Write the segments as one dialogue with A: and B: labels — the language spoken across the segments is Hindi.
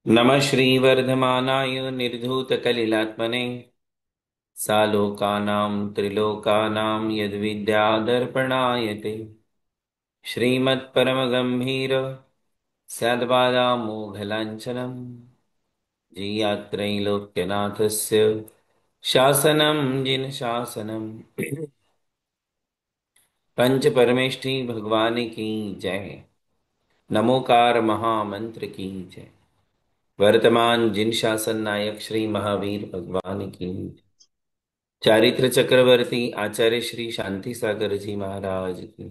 A: नमः श्रीवर्धमानाय निर्धूतकलिलात्मने सालोकानां त्रिलोकानां यद्विद्यादर्पणाय ते श्रीमत्परमगम्भीर सद्पादामोघलाञ्छनम् जीयात्रैलोक्यनाथस्य शासनं जिन शासनम् पंच परमेष्ठि भगवान की जय। नमोकार महामंत्र की जय। वर्तमान जिन शासन नायक श्री महावीर भगवान की। चारित्र चक्रवर्ती आचार्य श्री शांति सागर जी महाराज की।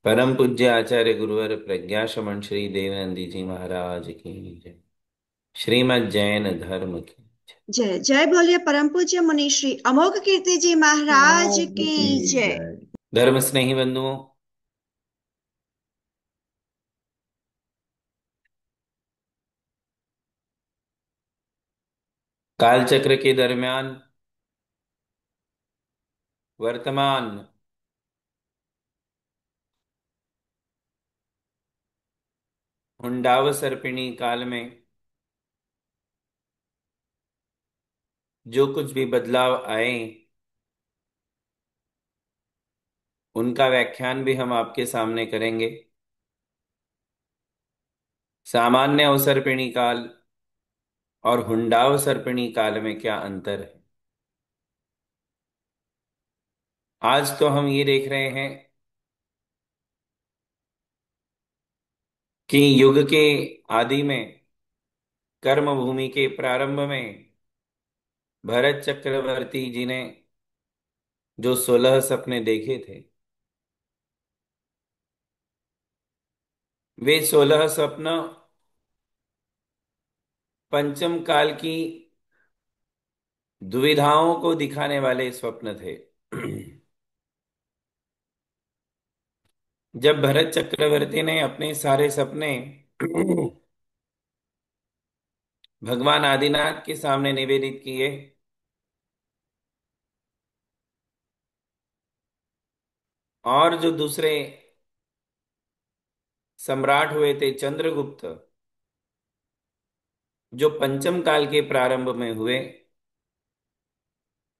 A: परम पूज्य आचार्य गुरुवर प्रज्ञा शमन श्री देवनंदी जी महाराज की जय। श्रीमद् जैन धर्म की।
B: जय जय बोलिए परम पूज्य मुनि श्री अमोघ कीर्ति जी महाराज
A: महाराज
B: की
A: की
B: जय।
A: जय। धर्म स्नेही बंधुओं, कालचक्र के दरमियान वर्तमान हुंडाव सर्पिणी काल में जो कुछ भी बदलाव आए, उनका व्याख्यान भी हम आपके सामने करेंगे। सामान्य अवसर्पिणी काल और हुंडाव सर्पिणी काल में क्या अंतर है, आज तो हम ये देख रहे हैं कि युग के आदि में, कर्म भूमि के प्रारंभ में भरत चक्रवर्ती जी ने जो 16 सपने देखे थे, वे 16 स्वप्न पंचम काल की दुविधाओं को दिखाने वाले स्वप्न थे। जब भरत चक्रवर्ती ने अपने सारे सपने भगवान आदिनाथ के सामने निवेदित किए, और जो दूसरे सम्राट हुए थे चंद्रगुप्त, जो पंचम काल के प्रारंभ में हुए,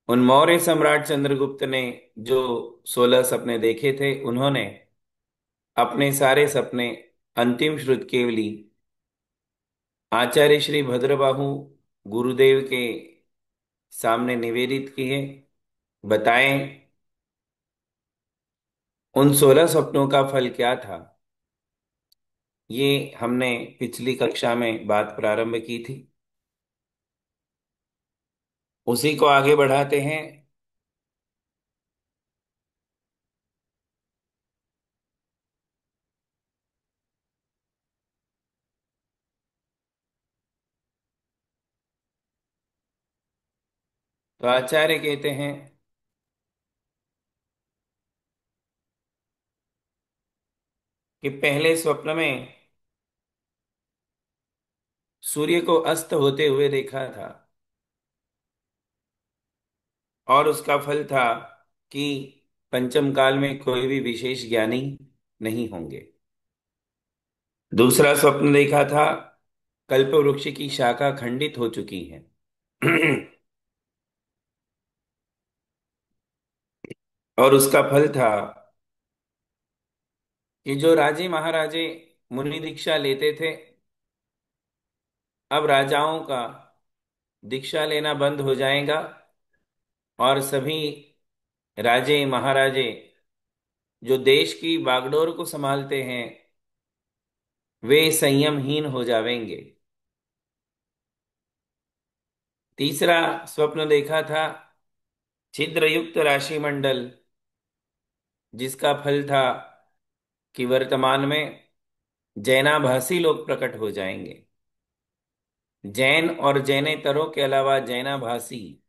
A: उन मौर्य सम्राट चंद्रगुप्त ने जो 16 सपने देखे थे, उन्होंने अपने सारे सपने अंतिम श्रुत केवली आचार्य श्री भद्रबाहु गुरुदेव के सामने निवेदित किए, बताएं उन 16 सपनों का फल क्या था। ये हमने पिछली कक्षा में बात प्रारंभ की थी, उसी को आगे बढ़ाते हैं। तो आचार्य कहते हैं कि पहले स्वप्न में सूर्य को अस्त होते हुए देखा था, और उसका फल था कि पंचम काल में कोई भी विशेष ज्ञानी नहीं होंगे। दूसरा स्वप्न देखा था, कल्प वृक्ष की शाखा खंडित हो चुकी है। और उसका फल था कि जो राजे महाराजे मुनि दीक्षा लेते थे, अब राजाओं का दीक्षा लेना बंद हो जाएगा, और सभी राजे महाराजे जो देश की बागडोर को संभालते हैं, वे संयमहीन हो जाएंगे। तीसरा स्वप्न देखा था, छिद्रयुक्त राशि मंडल, जिसका फल था कि वर्तमान में जैनाभासी लोग प्रकट हो जाएंगे। जैन और जैनेतरों के अलावा जैनाभासी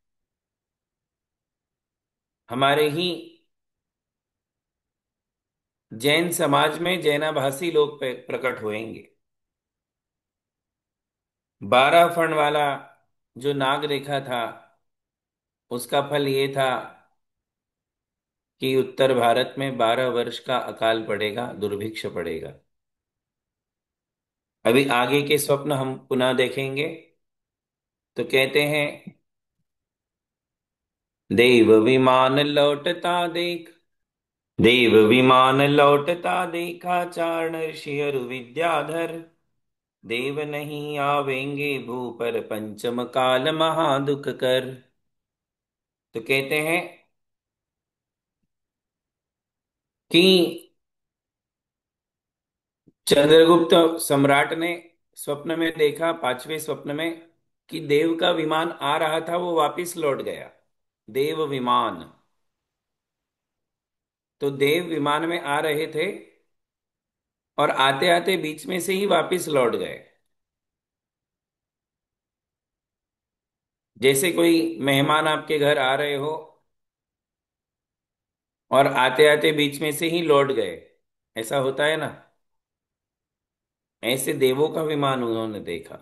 A: हमारे ही जैन समाज में जैनाभासी लोग प्रकट होंगे। 12 फण वाला जो नाग देखा था, उसका फल ये था कि उत्तर भारत में 12 वर्ष का अकाल पड़ेगा, दुर्भिक्ष पड़ेगा। अभी आगे के स्वप्न हम पुनः देखेंगे। तो कहते हैं, देव विमान लौटता देख, देव विमान लौटता देखा, चारण ऋषि अरु विद्याधर, देव नहीं आवेंगे भू पर, पंचम काल महादुख कर। तो कहते हैं कि चंद्रगुप्त सम्राट ने स्वप्न में देखा, पांचवें स्वप्न में, कि देव का विमान आ रहा था, वो वापिस लौट गया। देव विमान, तो देव विमान में आ रहे थे और आते आते बीच में से ही वापिस लौट गए। जैसे कोई मेहमान आपके घर आ रहे हो और आते आते बीच में से ही लौट गए, ऐसा होता है ना। ऐसे देवों का विमान उन्होंने देखा।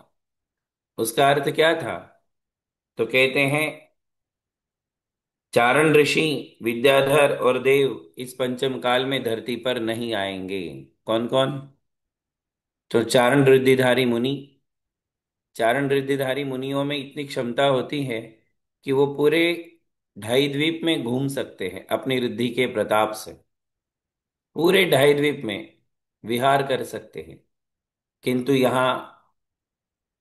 A: उसका अर्थ क्या था? तो कहते हैं, चारण ऋषि, विद्याधर और देव इस पंचम काल में धरती पर नहीं आएंगे। कौन कौन? तो चारण रिद्धिधारी मुनि। चारण रिद्धिधारी मुनियों में इतनी क्षमता होती है कि वो पूरे ढाई द्वीप में घूम सकते हैं अपनी रिद्धि के प्रताप से। पूरे ढाई द्वीप में विहार कर सकते हैं। किंतु यहाँ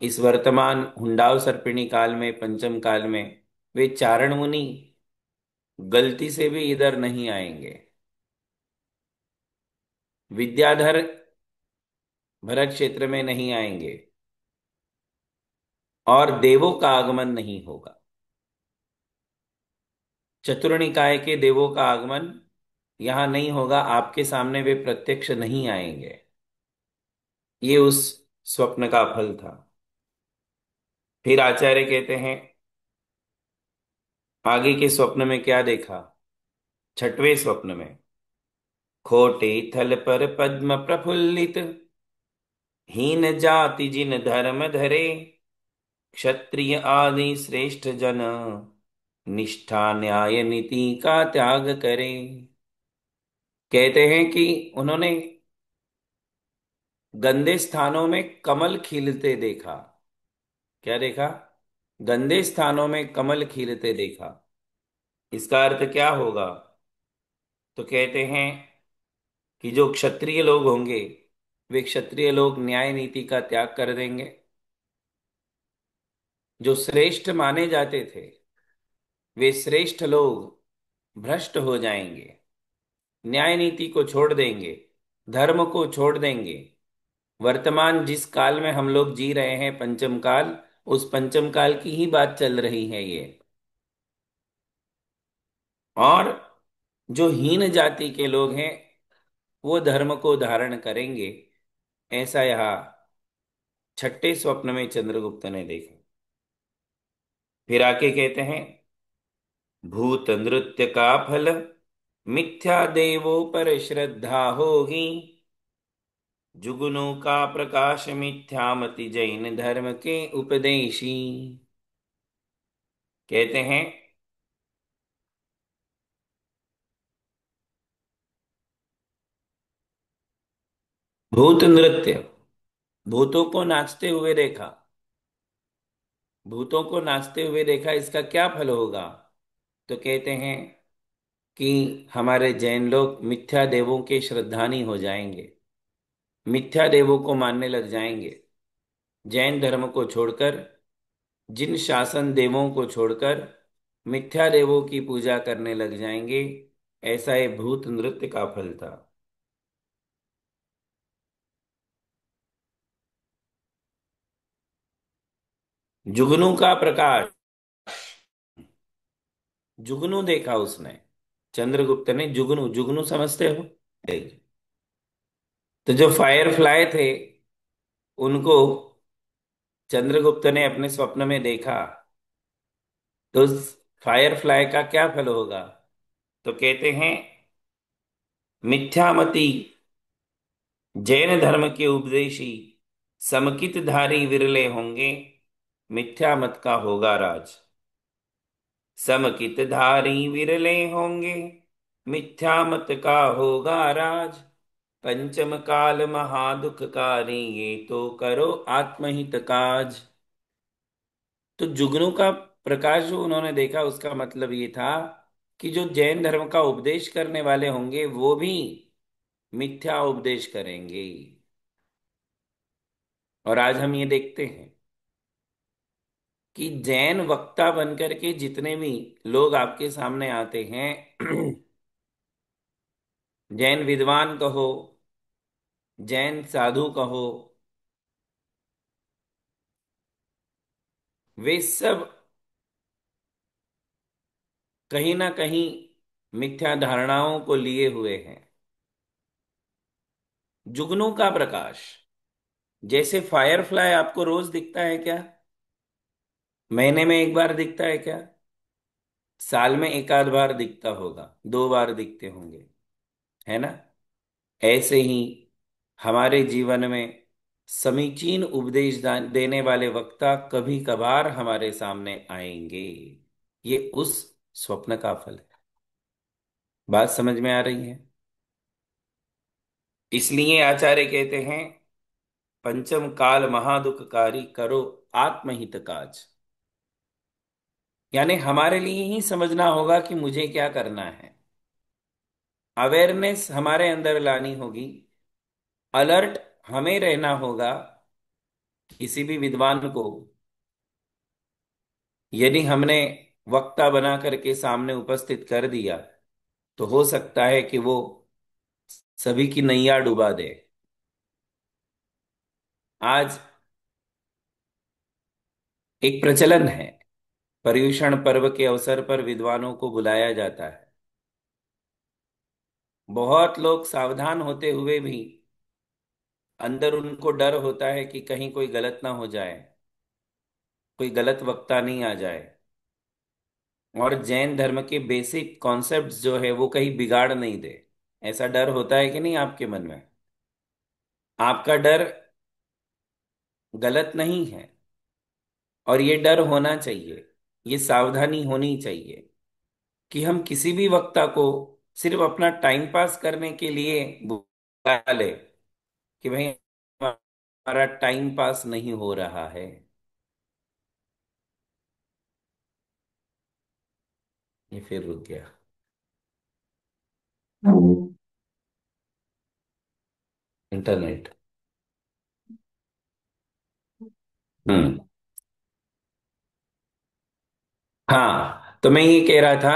A: इस वर्तमान हुंडाव सर्पिणी काल में, पंचम काल में, वे चारण मुनि गलती से भी इधर नहीं आएंगे। विद्याधर भरत क्षेत्र में नहीं आएंगे और देवों का आगमन नहीं होगा। चतुर्निकाय के देवों का आगमन यहां नहीं होगा, आपके सामने वे प्रत्यक्ष नहीं आएंगे। ये उस स्वप्न का फल था। फिर आचार्य कहते हैं, आगे के स्वप्न में क्या देखा? छठवें स्वप्न में, खोटे थल पर पद्म प्रफुल्लित, हीन जाति जिन धर्म धरे, क्षत्रिय आदि श्रेष्ठ जन, निष्ठा न्याय नीति का त्याग करें। कहते हैं कि उन्होंने गंदे स्थानों में कमल खिलते देखा। क्या देखा? गंदे स्थानों में कमल खिलते देखा। इसका अर्थ क्या होगा? तो कहते हैं कि जो क्षत्रिय लोग होंगे, वे क्षत्रिय लोग न्याय नीति का त्याग कर देंगे। जो श्रेष्ठ माने जाते थे, वे श्रेष्ठ लोग भ्रष्ट हो जाएंगे, न्याय नीति को छोड़ देंगे, धर्म को छोड़ देंगे। वर्तमान जिस काल में हम लोग जी रहे हैं, पंचम काल, उस पंचम काल की ही बात चल रही है ये। और जो हीन जाति के लोग हैं, वो धर्म को धारण करेंगे। ऐसा यहाँ छठे स्वप्न में चंद्रगुप्त ने देखा। फिर आके कहते हैं, भूत नृत्य का फल, मिथ्या देवों पर श्रद्धा होगी, जुगनू का प्रकाश मिथ्यामति जैन धर्म के उपदेशी। कहते हैं, भूत नृत्य, भूतों को नाचते हुए देखा। भूतों को नाचते हुए देखा, इसका क्या फल होगा? तो कहते हैं कि हमारे जैन लोग मिथ्या देवों के श्रद्धानी हो जाएंगे, मिथ्या देवों को मानने लग जाएंगे। जैन धर्म को छोड़कर, जिन शासन देवों को छोड़कर मिथ्या देवों की पूजा करने लग जाएंगे। ऐसा ये भूत नृत्य का फल था। जुगनू का प्रकाश, जुगनू देखा उसने। चंद्रगुप्त ने जुगनू, जुगनू समझते हो? तो जो फायर फ्लाई थे, उनको चंद्रगुप्त ने अपने स्वप्न में देखा। तो उस फायर फ्लाई का क्या फल होगा? तो कहते हैं, मिथ्यामती जैन धर्म के उपदेशी, समकित धारी विरले होंगे, मिथ्या मत का होगा राज। समकित धारी विरले होंगे, मिथ्या मत का होगा राज। पंचम काल महादुखकारी, ये तो करो आत्महित काज। तो जुगनू का प्रकाश जो उन्होंने देखा, उसका मतलब ये था कि जो जैन धर्म का उपदेश करने वाले होंगे वो भी मिथ्या उपदेश करेंगे। और आज हम ये देखते हैं कि जैन वक्ता बनकर के जितने भी लोग आपके सामने आते हैं, जैन विद्वान कहो, जैन साधु कहो, वे सब कहीं ना कहीं मिथ्या धारणाओं को लिए हुए हैं। जुगनू का प्रकाश, जैसे फायरफ्लाई आपको रोज दिखता है क्या? महीने में एक बार दिखता है क्या? साल में एक आध बार दिखता होगा, दो बार दिखते होंगे, है ना? ऐसे ही हमारे जीवन में समीचीन उपदेश देने वाले वक्ता कभी कभार हमारे सामने आएंगे। ये उस स्वप्न का फल है। बात समझ में आ रही है? इसलिए आचार्य कहते हैं, पंचम काल महादुखकारी, करो आत्महित काज। यानी हमारे लिए ही समझना होगा कि मुझे क्या करना है। अवेयरनेस हमारे अंदर लानी होगी। अलर्ट हमें रहना होगा। किसी भी विद्वान को यदि हमने वक्ता बना करके सामने उपस्थित कर दिया, तो हो सकता है कि वो सभी की नैया डुबा दे। आज एक प्रचलन है, पर्युषण पर्व के अवसर पर विद्वानों को बुलाया जाता है। बहुत लोग सावधान होते हुए भी अंदर उनको डर होता है कि कहीं कोई गलत ना हो जाए, कोई गलत वक्ता नहीं आ जाए, और जैन धर्म के बेसिक कॉन्सेप्ट्स जो है वो कहीं बिगाड़ नहीं दे। ऐसा डर होता है कि नहीं आपके मन में? आपका डर गलत नहीं है, और ये डर होना चाहिए, ये सावधानी होनी चाहिए कि हम किसी भी वक्ता को सिर्फ अपना टाइम पास करने के लिए बुला ले, कि भाई हमारा टाइम पास नहीं हो रहा है। ये फिर रुक गया। इंटरनेट। हम्म। हाँ, तो मैं ये कह रहा था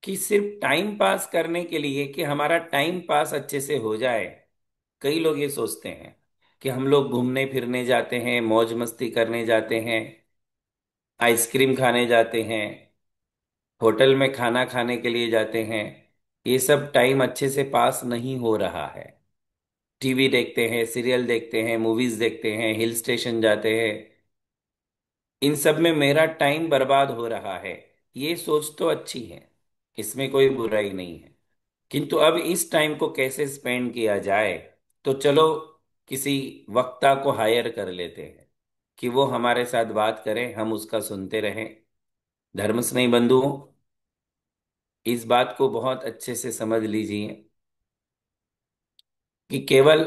A: कि सिर्फ टाइम पास करने के लिए, कि हमारा टाइम पास अच्छे से हो जाए, कई लोग ये सोचते हैं कि हम लोग घूमने फिरने जाते हैं, मौज मस्ती करने जाते हैं, आइसक्रीम खाने जाते हैं, होटल में खाना खाने के लिए जाते हैं, ये सब टाइम अच्छे से पास नहीं हो रहा है। टीवी देखते हैं, सीरियल देखते हैं, मूवीज देखते हैं, हिल स्टेशन जाते हैं, इन सब में मेरा टाइम बर्बाद हो रहा है। ये सोच तो अच्छी है, इसमें कोई बुराई नहीं है, किंतु अब इस टाइम को कैसे स्पेंड किया जाए? तो चलो किसी वक्ता को हायर कर लेते हैं कि वो हमारे साथ बात करें, हम उसका सुनते रहें। धर्म स्नेही बंधुओं, इस बात को बहुत अच्छे से समझ लीजिए कि केवल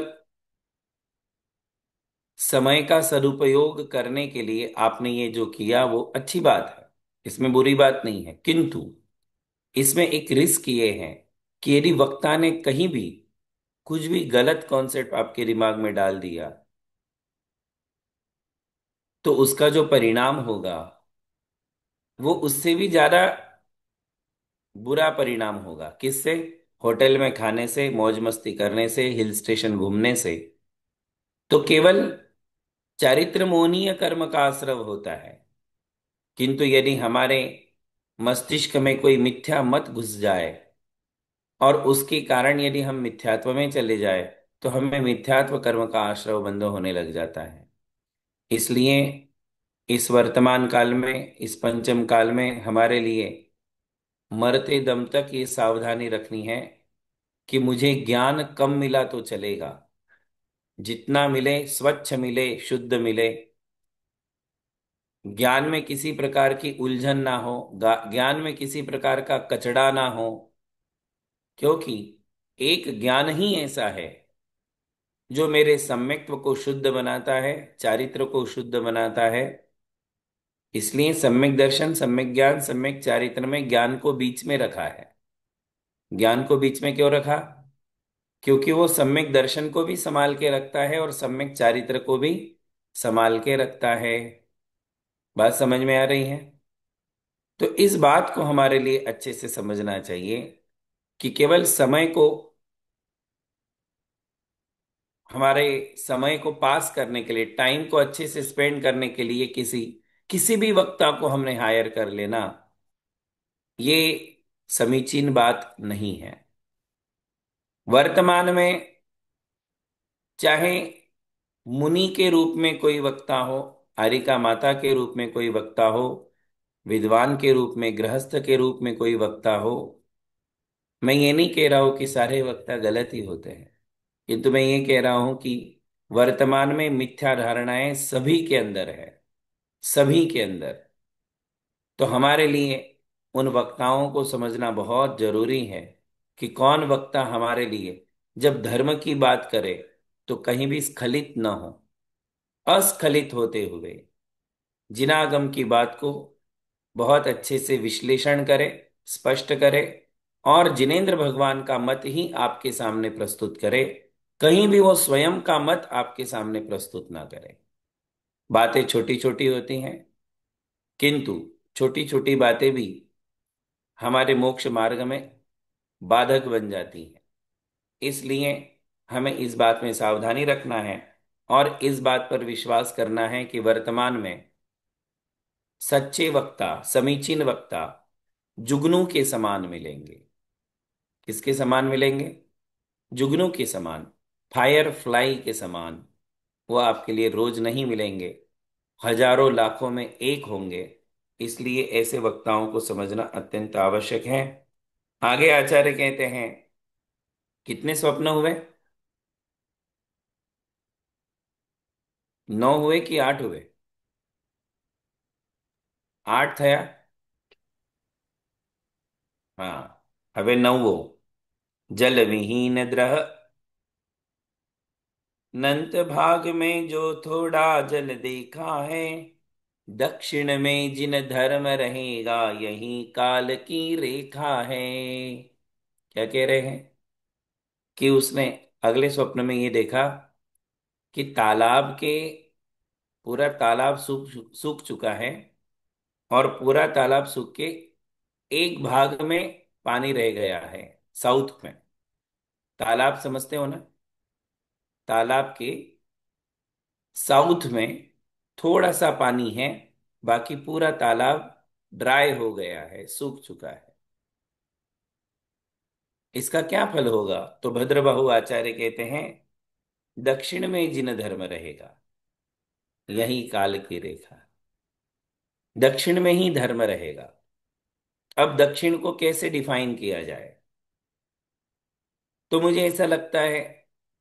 A: समय का सदुपयोग करने के लिए आपने ये जो किया वो अच्छी बात है, इसमें बुरी बात नहीं है, किंतु इसमें एक रिस्क ये है कि यदि वक्ता ने कहीं भी कुछ भी गलत कॉन्सेप्ट आपके दिमाग में डाल दिया, तो उसका जो परिणाम होगा वो उससे भी ज्यादा बुरा परिणाम होगा। किससे? होटल में खाने से, मौज मस्ती करने से, हिल स्टेशन घूमने से। तो केवल चारित्र मोहनीय कर्म का आश्रव होता है, किंतु यदि हमारे मस्तिष्क में कोई मिथ्या मत घुस जाए और उसके कारण यदि हम मिथ्यात्व में चले जाए, तो हमें मिथ्यात्व कर्म का आश्रव बंद होने लग जाता है। इसलिए इस वर्तमान काल में, इस पंचम काल में हमारे लिए मरते दम तक ये सावधानी रखनी है कि मुझे ज्ञान कम मिला तो चलेगा, जितना मिले स्वच्छ मिले, शुद्ध मिले, ज्ञान में किसी प्रकार की उलझन ना हो, ज्ञान में किसी प्रकार का कचड़ा ना हो, क्योंकि एक ज्ञान ही ऐसा है जो मेरे सम्यक्त्व को शुद्ध बनाता है, चारित्र को शुद्ध बनाता है। इसलिए सम्यक दर्शन, सम्यक ज्ञान, सम्यक चारित्र में ज्ञान को बीच में रखा है। ज्ञान को बीच में क्यों रखा? क्योंकि वो सम्यक दर्शन को भी संभाल के रखता है और सम्यक चारित्र को भी संभाल के रखता है। बात समझ में आ रही है? तो इस बात को हमारे लिए अच्छे से समझना चाहिए कि केवल समय को, हमारे समय को पास करने के लिए, टाइम को अच्छे से स्पेंड करने के लिए किसी किसी भी वक्ता को हमने हायर कर लेना, ये समीचीन बात नहीं है। वर्तमान में चाहे मुनि के रूप में कोई वक्ता हो, हरिका माता के रूप में कोई वक्ता हो, विद्वान के रूप में, गृहस्थ के रूप में कोई वक्ता हो, मैं ये नहीं कह रहा हूं कि सारे वक्ता गलत ही होते हैं, किंतु मैं ये कह रहा हूं कि वर्तमान में मिथ्या धारणाएं सभी के अंदर है, सभी के अंदर। तो हमारे लिए उन वक्ताओं को समझना बहुत जरूरी है कि कौन वक्ता हमारे लिए जब धर्म की बात करे तो कहीं भी स्खलित न हो, अस्खलित होते हुए जिनागम की बात को बहुत अच्छे से विश्लेषण करे, स्पष्ट करे, और जिनेंद्र भगवान का मत ही आपके सामने प्रस्तुत करे। कहीं भी वो स्वयं का मत आपके सामने प्रस्तुत ना करे। बातें छोटी छोटी होती हैं, किंतु छोटी छोटी बातें भी हमारे मोक्ष मार्ग में बाधक बन जाती हैं। इसलिए हमें इस बात में सावधानी रखना है और इस बात पर विश्वास करना है कि वर्तमान में सच्चे वक्ता, समीचीन वक्ता जुगनू के समान मिलेंगे। किसके समान मिलेंगे? जुगनू के समान, फायर फ्लाई के समान। वो आपके लिए रोज नहीं मिलेंगे, हजारों लाखों में एक होंगे। इसलिए ऐसे वक्ताओं को समझना अत्यंत आवश्यक है। आगे आचार्य कहते हैं, कितने स्वप्न हुए? 9 हुए कि 8 हुए? 8 થયા। हाँ, હવે 9वो, जल विहीन द्रह, नंत भाग में जो थोड़ा जल देखा है, दक्षिण में जिन धर्म रहेगा यही काल की रेखा है। क्या कह रहे हैं? कि उसने अगले स्वप्न में ये देखा कि तालाब के, पूरा तालाब सूख सूख चुका है, और पूरा तालाब सूख के एक भाग में पानी रह गया है, साउथ में। तालाब समझते हो ना? तालाब के साउथ में थोड़ा सा पानी है, बाकी पूरा तालाब ड्राई हो गया है, सूख चुका है। इसका क्या फल होगा? तो भद्रबाहु आचार्य कहते हैं, दक्षिण में जिन धर्म रहेगा यही काल की रेखा। दक्षिण में ही धर्म रहेगा। अब दक्षिण को कैसे डिफाइन किया जाए? तो मुझे ऐसा लगता है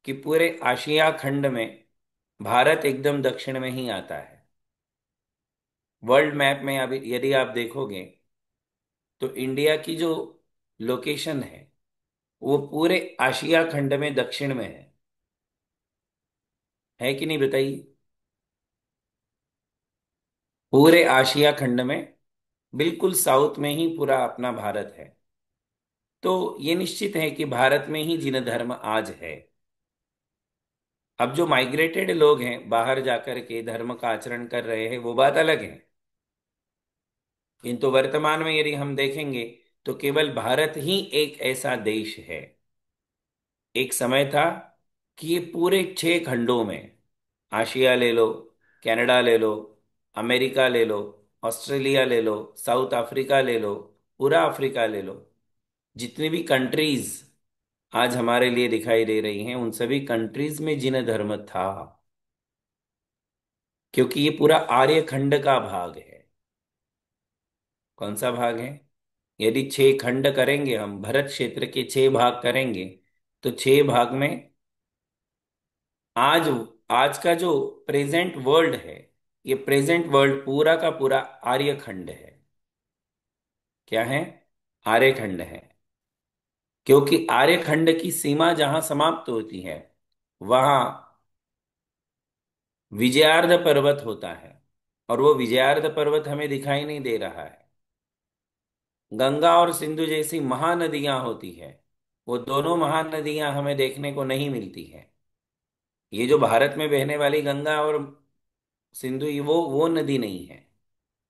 A: कि पूरे आशिया खंड में भारत एकदम दक्षिण में ही आता है। वर्ल्ड मैप में अभी यदि आप देखोगे तो इंडिया की जो लोकेशन वो पूरे आशिया खंड में दक्षिण में है कि नहीं बताइए? पूरे आशिया खंड में बिल्कुल साउथ में ही पूरा अपना भारत है। तो ये निश्चित है कि भारत में ही जिन धर्म आज है। अब जो माइग्रेटेड लोग हैं, बाहर जाकर के धर्म का आचरण कर रहे हैं, वो बात अलग है। किंतु वर्तमान में यदि हम देखेंगे तो केवल भारत ही एक ऐसा देश है। एक समय था कि ये पूरे 6 खंडों में, आशिया ले लो, कनाडा ले लो, अमेरिका ले लो, ऑस्ट्रेलिया ले लो, साउथ अफ्रीका ले लो, पूरा अफ्रीका ले लो, जितनी भी कंट्रीज आज हमारे लिए दिखाई दे रही हैं, उन सभी कंट्रीज में जिन धर्म था, क्योंकि ये पूरा आर्य खंड का भाग है। कौन सा भाग है? यदि 6 खंड करेंगे, हम भरत क्षेत्र के 6 भाग करेंगे, तो 6 भाग में आज आज का जो प्रेजेंट वर्ल्ड है, ये प्रेजेंट वर्ल्ड पूरा का पूरा आर्य खंड है। क्या है? आर्य खंड है। क्योंकि आर्य खंड की सीमा जहां समाप्त होती है, वहां विजयार्ध पर्वत होता है, और वो विजयार्ध पर्वत हमें दिखाई नहीं दे रहा है। गंगा और सिंधु जैसी महानदियां होती है, वो दोनों महानदियां हमें देखने को नहीं मिलती है। ये जो भारत में बहने वाली गंगा और सिंधु, ये वो नदी नहीं है।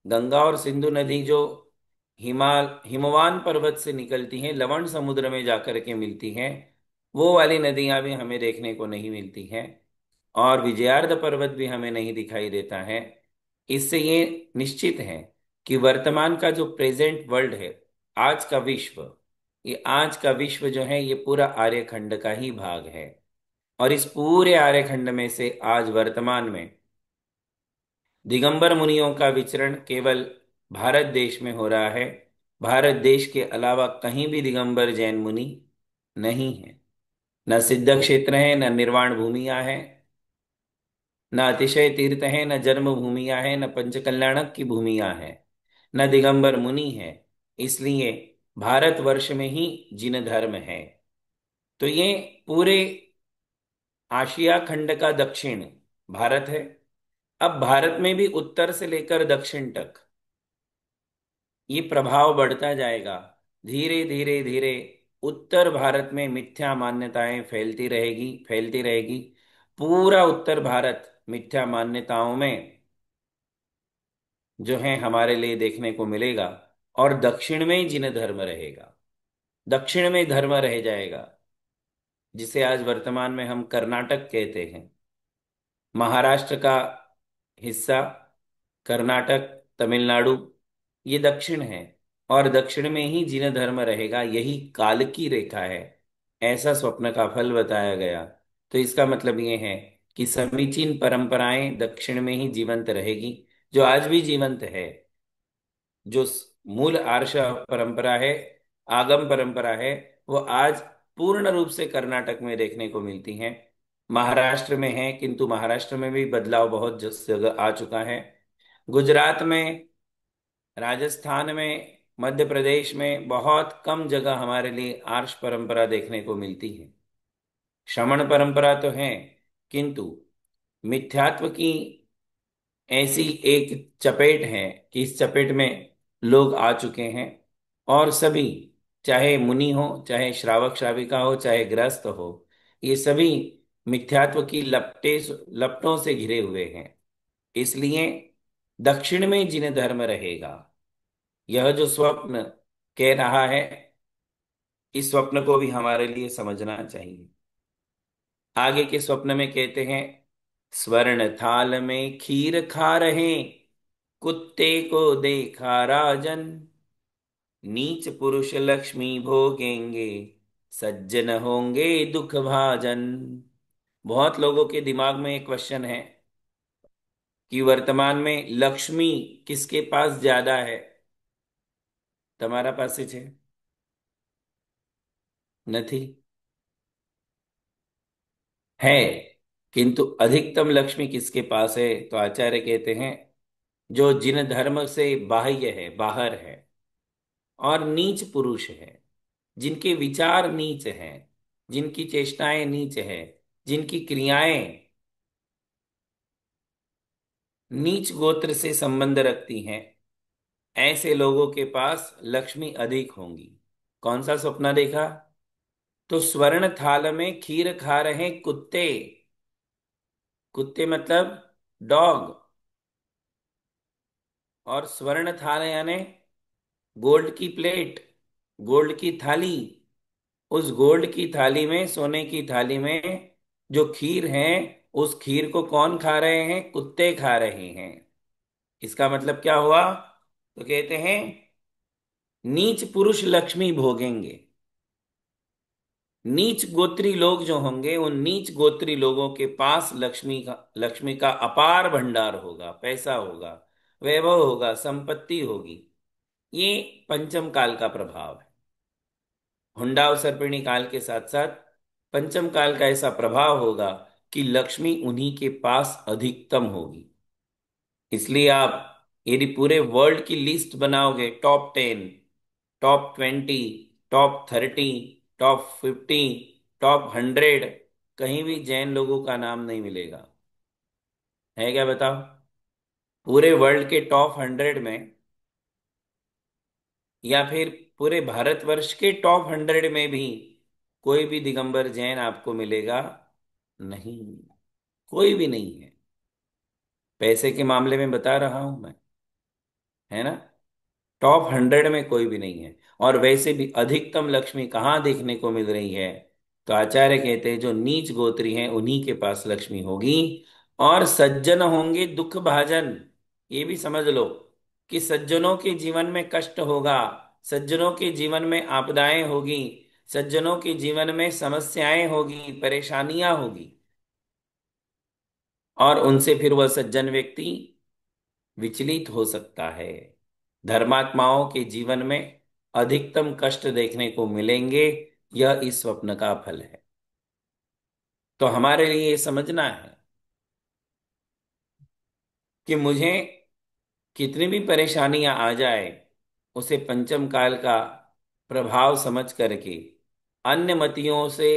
A: गंगा और सिंधु नदी जो हिमवान पर्वत से निकलती हैं, लवण समुद्र में जाकर के मिलती हैं, वो वाली नदियां भी हमें देखने को नहीं मिलती हैं। और विजयार्ध पर्वत भी हमें नहीं दिखाई देता है। इससे ये निश्चित है कि वर्तमान का जो प्रेजेंट वर्ल्ड है, आज का विश्व, ये आज का विश्व जो है ये पूरा आर्यखंड का ही भाग है। और इस पूरे आर्यखंड में से आज वर्तमान में दिगंबर मुनियों का विचरण केवल भारत देश में हो रहा है। भारत देश के अलावा कहीं भी दिगंबर जैन मुनि नहीं है। न सिद्ध क्षेत्र है, न निर्वाण भूमियां हैं, न अतिशय तीर्थ है, न जन्म भूमियां हैं, न पंच कल्याणक की भूमियां हैं, न दिगंबर मुनि है। इसलिए भारतवर्ष में ही जिन धर्म है। तो ये पूरे आशिया खंड का दक्षिण भारत है। अब भारत में भी उत्तर से लेकर दक्षिण तक ये प्रभाव बढ़ता जाएगा। धीरे धीरे धीरे उत्तर भारत में मिथ्या मान्यताएं फैलती रहेगी। पूरा उत्तर भारत मिथ्या मान्यताओं में जो है हमारे लिए देखने को मिलेगा। और दक्षिण में जिन धर्म रहेगा, दक्षिण में धर्म रह जाएगा, जिसे आज वर्तमान में हम कर्नाटक कहते हैं। महाराष्ट्र का हिस्सा, कर्नाटक, तमिलनाडु, ये दक्षिण है। और दक्षिण में ही जिन धर्म रहेगा, यही काल की रेखा है, ऐसा स्वप्न का फल बताया गया। तो इसका मतलब ये है कि समीचीन परंपराएं दक्षिण में ही जीवंत रहेगी, जो आज भी जीवंत है। जो मूल आर्ष परंपरा है, आगम परंपरा है, वो आज पूर्ण रूप से कर्नाटक में देखने को मिलती हैं। महाराष्ट्र में है, किंतु महाराष्ट्र में भी बदलाव बहुत जगह आ चुका है। गुजरात में, राजस्थान में, मध्य प्रदेश में बहुत कम जगह हमारे लिए आर्ष परंपरा देखने को मिलती है। श्रमण परंपरा तो है, किंतु मिथ्यात्व की ऐसी एक चपेट है कि इस चपेट में लोग आ चुके हैं। और सभी, चाहे मुनि हो, चाहे श्रावक श्राविका हो, चाहे गृहस्थ हो, ये सभी मिथ्यात्व की लपटों से घिरे हुए हैं। इसलिए दक्षिण में जिन धर्म रहेगा, यह जो स्वप्न कह रहा है, इस स्वप्न को भी हमारे लिए समझना चाहिए। आगे के स्वप्न में कहते हैं, स्वर्ण थाल में खीर खा रहे कुत्ते को देखा राजन, नीच पुरुष लक्ष्मी भोगेंगे, सज्जन होंगे दुख भाजन। बहुत लोगों के दिमाग में एक क्वेश्चन है कि वर्तमान में लक्ष्मी किसके पास ज्यादा है। તમારા પાસે છે? નથી? है, किंतु अधिकतम लक्ष्मी किसके पास है? तो आचार्य कहते हैं, जो जिन धर्म से बाह्य है, बाहर है, और नीच पुरुष है, जिनके विचार नीच हैं, जिनकी चेष्टाएं नीच है, जिनकी क्रियाएं नीच गोत्र से संबंध रखती हैं, ऐसे लोगों के पास लक्ष्मी अधिक होंगी। कौन सा सपना देखा? तो स्वर्ण थाल में खीर खा रहे कुत्ते। कुत्ते मतलब डॉग। और स्वर्ण थाल यानी गोल्ड की प्लेट, गोल्ड की थाली। उस गोल्ड की थाली में, सोने की थाली में जो खीर है, उस खीर को कौन खा रहे हैं? कुत्ते खा रहे हैं। इसका मतलब क्या हुआ? तो कहते हैं, नीच पुरुष लक्ष्मी भोगेंगे। नीच गोत्री लोग जो होंगे, उन नीच गोत्री लोगों के पास लक्ष्मी का अपार भंडार होगा, पैसा होगा, वैभव होगा, संपत्ति होगी। ये पंचम काल का प्रभाव है। हुंडाव सर्पिणी काल के साथ साथ पंचम काल का ऐसा प्रभाव होगा कि लक्ष्मी उन्हीं के पास अधिकतम होगी। इसलिए आप यदि पूरे वर्ल्ड की लिस्ट बनाओगे, top 10, top 20, top 30, top 50, top 100, कहीं भी जैन लोगों का नाम नहीं मिलेगा। है क्या बताओ? पूरे वर्ल्ड के टॉप 100 में, या फिर पूरे भारतवर्ष के टॉप 100 में भी कोई भी दिगंबर जैन आपको मिलेगा नहीं। कोई भी नहीं है। पैसे के मामले में बता रहा हूं मैं, है ना। टॉप 100 में कोई भी नहीं है। और वैसे भी अधिकतम लक्ष्मी कहाँ देखने को मिल रही है? तो आचार्य कहते हैं जो नीच गोत्री हैं उन्हीं के पास लक्ष्मी होगी। और सज्जन होंगे दुख भाजन। ये भी समझ लो कि सज्जनों के जीवन में कष्ट होगा, सज्जनों के जीवन में आपदाएं होगी, सज्जनों के जीवन में समस्याएं होगी, परेशानियां होगी। और उनसे फिर वह सज्जन व्यक्ति विचलित हो सकता है। धर्मात्माओं के जीवन में अधिकतम कष्ट देखने को मिलेंगे। यह इस स्वप्न का फल है। तो हमारे लिए ये समझना है कि मुझे कितनी भी परेशानियां आ जाए, उसे पंचम काल का प्रभाव समझ करके अन्य मतियों से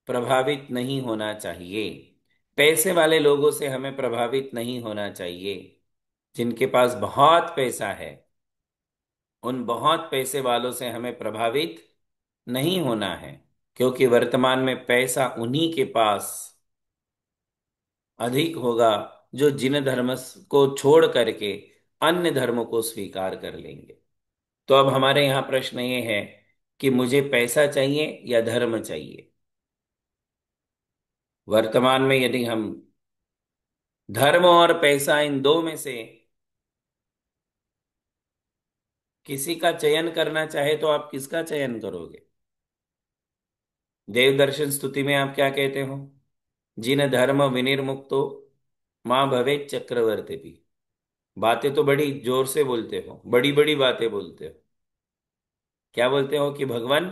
A: प्रभावित नहीं होना चाहिए। पैसे वाले लोगों से हमें प्रभावित नहीं होना चाहिए। जिनके पास बहुत पैसा है, उन बहुत पैसे वालों से हमें प्रभावित नहीं होना है। क्योंकि वर्तमान में पैसा उन्हीं के पास अधिक होगा जो जिन धर्म को छोड़ करके अन्य धर्मों को स्वीकार कर लेंगे। तो अब हमारे यहाँ प्रश्न ये है कि मुझे पैसा चाहिए या धर्म चाहिए? वर्तमान में यदि हम धर्म और पैसा इन दो में से किसी का चयन करना चाहे तो आप किसका चयन करोगे? देव दर्शन स्तुति में आप क्या कहते हो? जिन धर्म विनिर्मुक्तो माँ भवेत चक्रवर्ती भी। बातें तो बड़ी जोर से बोलते हो, बड़ी बड़ी बातें बोलते हो। क्या बोलते हो कि भगवान,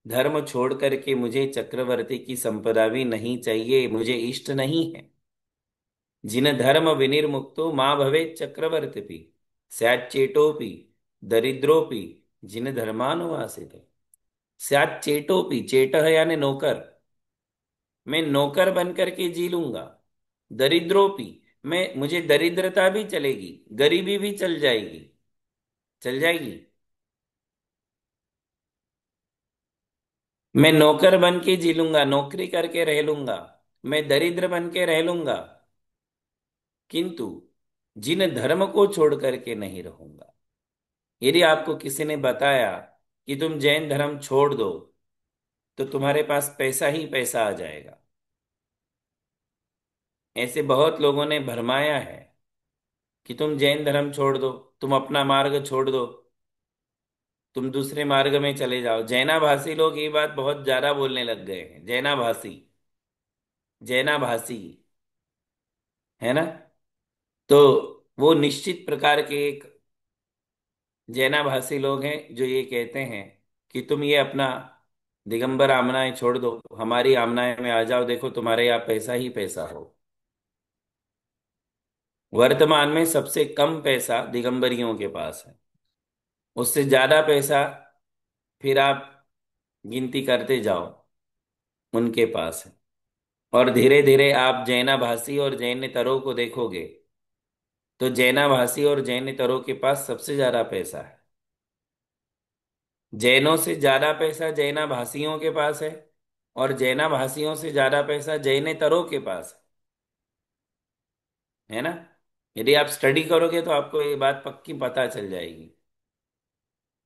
A: धर्म छोड़ करके मुझे चक्रवर्ती की संपदा भी नहीं चाहिए, मुझे इष्ट नहीं है। जिन धर्म विनिर्मुक्तो माँ भवेत चक्रवर्ती भी स्याच्चेटोपि दरिद्रोपि जिन धर्मानुवासित। स्याच्चेटोपि, चेट है यानी नौकर, मैं नौकर बन करके जी लूंगा। दरिद्रोपि, मैं मुझे दरिद्रता भी चलेगी, गरीबी भी चल जाएगी। चल जाएगी। मैं नौकर बन के जी लूंगा, नौकरी करके रह लूंगा, मैं दरिद्र बन के रह लूंगा, किंतु जिन धर्म को छोड़ करके नहीं रहूंगा। यदि आपको किसी ने बताया कि तुम जैन धर्म छोड़ दो तो तुम्हारे पास पैसा ही पैसा आ जाएगा, ऐसे बहुत लोगों ने भरमाया है कि तुम जैन धर्म छोड़ दो, तुम अपना मार्ग छोड़ दो, तुम दूसरे मार्ग में चले जाओ। जैनाभासी लोग ये बात बहुत ज्यादा बोलने लग गए हैं। जैनाभासी, जैनाभासी, है ना। तो वो निश्चित प्रकार के एक जैनाभासी लोग हैं जो ये कहते हैं कि तुम ये अपना दिगंबर आमनाएं छोड़ दो, हमारी आमनाएं में आ जाओ, देखो तुम्हारे यहाँ पैसा ही पैसा हो। वर्तमान में सबसे कम पैसा दिगंबरियों के पास है। उससे ज्यादा पैसा फिर आप गिनती करते जाओ, उनके पास है। और धीरे धीरे आप जैनाभासी और जैनेतरों को देखोगे तो जैनाभासी और जैनेतरों के पास सबसे ज्यादा पैसा है। जैनों से ज्यादा पैसा जैनाभासियों के पास है, और जैनाभासियों से ज्यादा पैसा जैनेतरों के पास है ना। यदि आप स्टडी करोगे तो आपको ये बात पक्की पता चल जाएगी।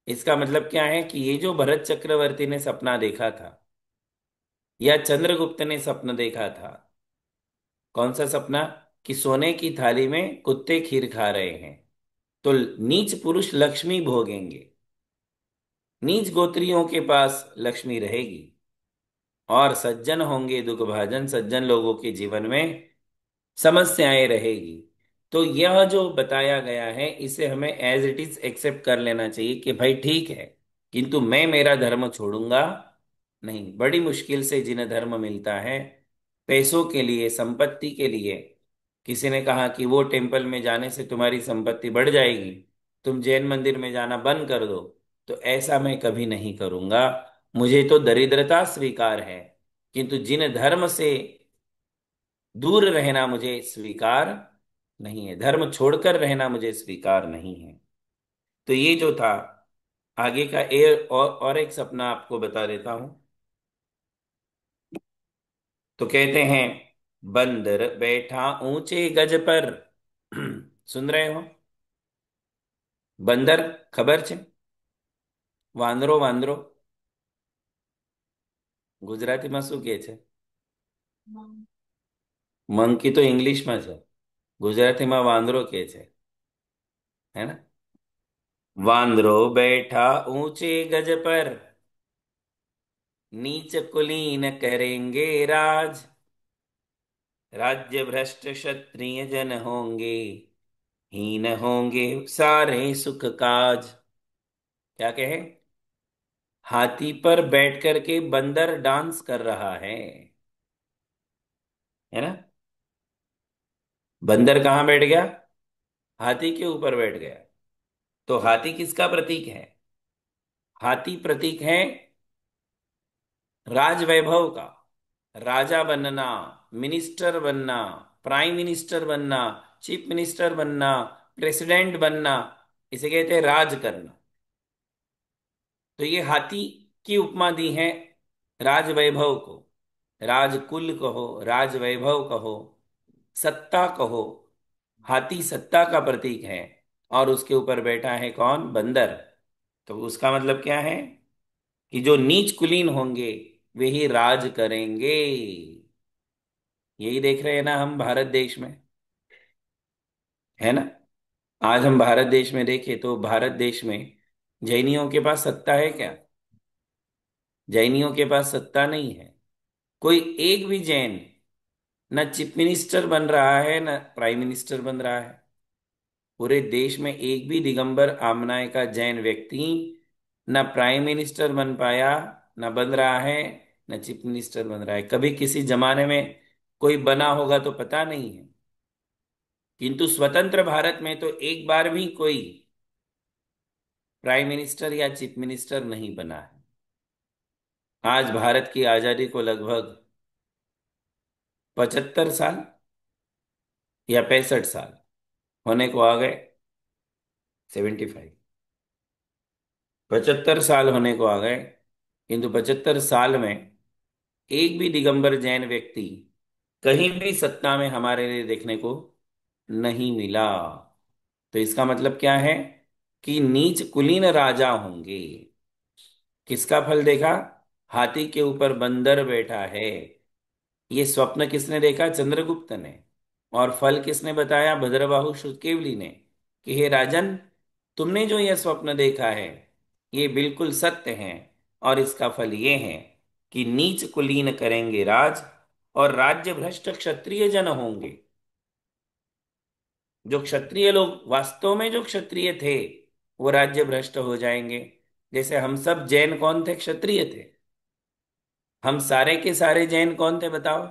A: इसका मतलब क्या है कि ये जो भरत चक्रवर्ती ने सपना देखा था, या चंद्रगुप्त ने सपना देखा था, कौन सा सपना? कि सोने की थाली में कुत्ते खीर खा रहे हैं, तो नीच पुरुष लक्ष्मी भोगेंगे, नीच गोत्रियों के पास लक्ष्मी रहेगी, और सज्जन होंगे दुखभाजन, सज्जन लोगों के जीवन में समस्याएं रहेगी। तो यह जो बताया गया है इसे हमें एज इट इज एक्सेप्ट कर लेना चाहिए कि भाई ठीक है, किंतु मैं मेरा धर्म छोड़ूंगा नहीं। बड़ी मुश्किल से जिन्हें धर्म मिलता है, पैसों के लिए, संपत्ति के लिए। किसी ने कहा कि वो टेम्पल में जाने से तुम्हारी संपत्ति बढ़ जाएगी, तुम जैन मंदिर में जाना बंद कर दो। तो ऐसा मैं कभी नहीं करूंगा। मुझे तो दरिद्रता स्वीकार है, किंतु जिन धर्म से दूर रहना मुझे स्वीकार नहीं है, धर्म छोड़कर रहना मुझे स्वीकार नहीं है। तो ये जो था, आगे का और एक सपना आपको बता देता हूं। तो कहते हैं, बंदर बैठा ऊंचे गज पर। सुन रहे हो? बंदर खबर छे? वांदरो वांदरो ગુજરાતીમાં શું કહે છે? મંકી તો ઇંગ્લિશમાં છે, ગુજરાતીમાં વાંદરો કહે છે, है ना? वांदरो बैठा ऊंचे गज पर, नीच कुलीन करेंगे राज, राज्य भ्रष्ट क्षत्रिय जन होंगे, हीन होंगे सारे सुख काज। क्या कहे? हाथी पर बैठ करके बंदर डांस कर रहा है ना? बंदर कहाँ बैठ गया? हाथी के ऊपर बैठ गया। तो हाथी किसका प्रतीक है? हाथी प्रतीक है राजवैभव का। राजा बनना, मिनिस्टर बनना, प्राइम मिनिस्टर बनना, चीफ मिनिस्टर बनना, प्रेसिडेंट बनना, इसे कहते हैं राज करना। तो ये हाथी की उपमा दी है राजवैभव को। राजकुल कहो, राजवैभव कहो, सत्ता कहो। हाथी सत्ता का प्रतीक है, और उसके ऊपर बैठा है कौन? बंदर। तो उसका मतलब क्या है? कि जो नीच कुलीन होंगे वे ही राज करेंगे। यही देख रहे हैं ना हम भारत देश में, है ना? आज हम भारत देश में देखें तो भारत देश में जैनियों के पास सत्ता है क्या? जैनियों के पास सत्ता नहीं है। कोई एक भी जैन न चीफ मिनिस्टर बन रहा है, न प्राइम मिनिस्टर बन रहा है। पूरे देश में एक भी दिगंबर आमनाय का जैन व्यक्ति न प्राइम मिनिस्टर बन पाया, न बन रहा है, न चीफ मिनिस्टर बन रहा है। कभी किसी जमाने में कोई बना होगा तो पता नहीं है, किंतु स्वतंत्र भारत में तो एक बार भी कोई प्राइम मिनिस्टर या चीफ मिनिस्टर नहीं बना है। आज भारत की आजादी को लगभग 75 साल या 65 साल होने को आ गए। 75, 75 साल होने को आ गए, किंतु 75 साल में एक भी दिगंबर जैन व्यक्ति कहीं भी सत्ता में हमारे लिए देखने को नहीं मिला। तो इसका मतलब क्या है? कि नीच कुलीन राजा होंगे। किसका फल देखा? हाथी के ऊपर बंदर बैठा है। ये स्वप्न किसने देखा? चंद्रगुप्त ने। और फल किसने बताया? भद्रबाहु शुकेवली ने। कि हे राजन, तुमने जो यह स्वप्न देखा है ये बिल्कुल सत्य है, और इसका फल ये है कि नीच कुलीन करेंगे राज, और राज्य भ्रष्ट क्षत्रिय जन होंगे। जो क्षत्रिय लोग, वास्तव में जो क्षत्रिय थे, वो राज्य भ्रष्ट हो जाएंगे। जैसे हम सब जैन कौन थे? क्षत्रिय थे। हम सारे के सारे जैन कौन थे बताओ?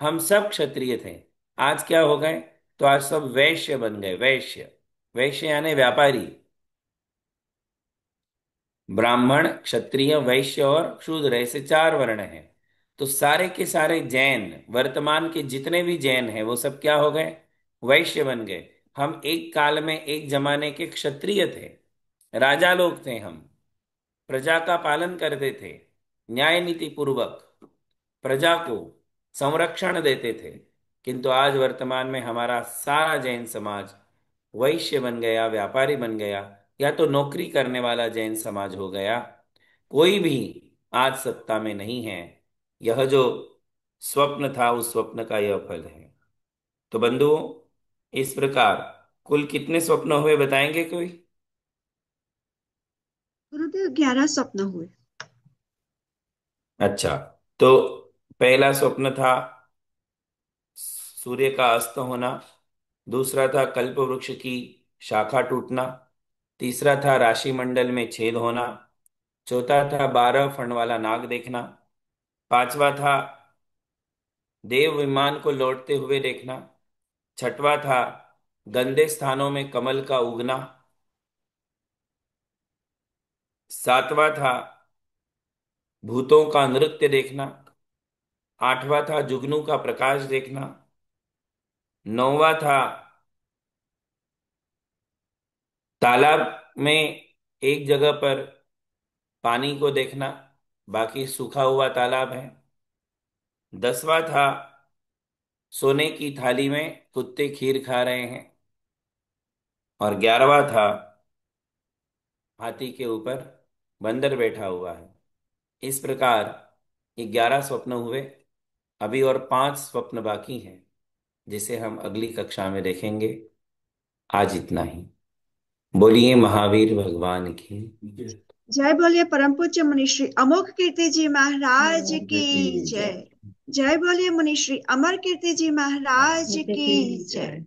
A: हम सब क्षत्रिय थे। आज क्या हो गए? तो आज सब वैश्य बन गए। वैश्य, वैश्य यानी व्यापारी। ब्राह्मण, क्षत्रिय, वैश्य और शूद्र, ऐसे 4 वर्ण हैं। तो सारे के सारे जैन, वर्तमान के जितने भी जैन हैं, वो सब क्या हो गए? वैश्य बन गए। हम एक काल में, एक जमाने के क्षत्रिय थे, राजा लोग थे हम। प्रजा का पालन करते थे, न्याय नीति पूर्वक प्रजा को संरक्षण देते थे। किंतु आज वर्तमान में हमारा सारा जैन समाज वैश्य बन गया, व्यापारी बन गया, या तो नौकरी करने वाला जैन समाज हो गया। कोई भी आज सत्ता में नहीं है। यह जो स्वप्न था, उस स्वप्न का यह फल है। तो बंधुओं, इस प्रकार कुल कितने स्वप्न हुए बताएंगे कोई?
B: गुरुदेव 11 स्वप्न हुए।
A: अच्छा, तो पहला स्वप्न था सूर्य का अस्त होना। दूसरा था कल्प वृक्ष की शाखा टूटना। तीसरा था राशि मंडल में छेद होना। चौथा था 12 फण वाला नाग देखना। पांचवा था देव विमान को लौटते हुए देखना। छठवा था गंदे स्थानों में कमल का उगना। सातवां था भूतों का नृत्य देखना। 8वां था जुगनू का प्रकाश देखना। 9वां था तालाब में एक जगह पर पानी को देखना, बाकी सूखा हुआ तालाब है। 10वां था सोने की थाली में कुत्ते खीर खा रहे हैं। और 11वां था हाथी के ऊपर बंदर बैठा हुआ है। इस प्रकार 11 स्वप्न हुए। अभी और 5 स्वप्न बाकी हैं, जिसे हम अगली कक्षा में देखेंगे। आज इतना ही। बोलिए महावीर भगवान की जय।
B: जय बोलिए परम पूज्य मुनि श्री अमोघ कीर्ति जी महाराज की
A: की
B: जय।
A: जय।
B: जय बोलिए मुनि श्री अमर कीर्ति जी महाराज की जय।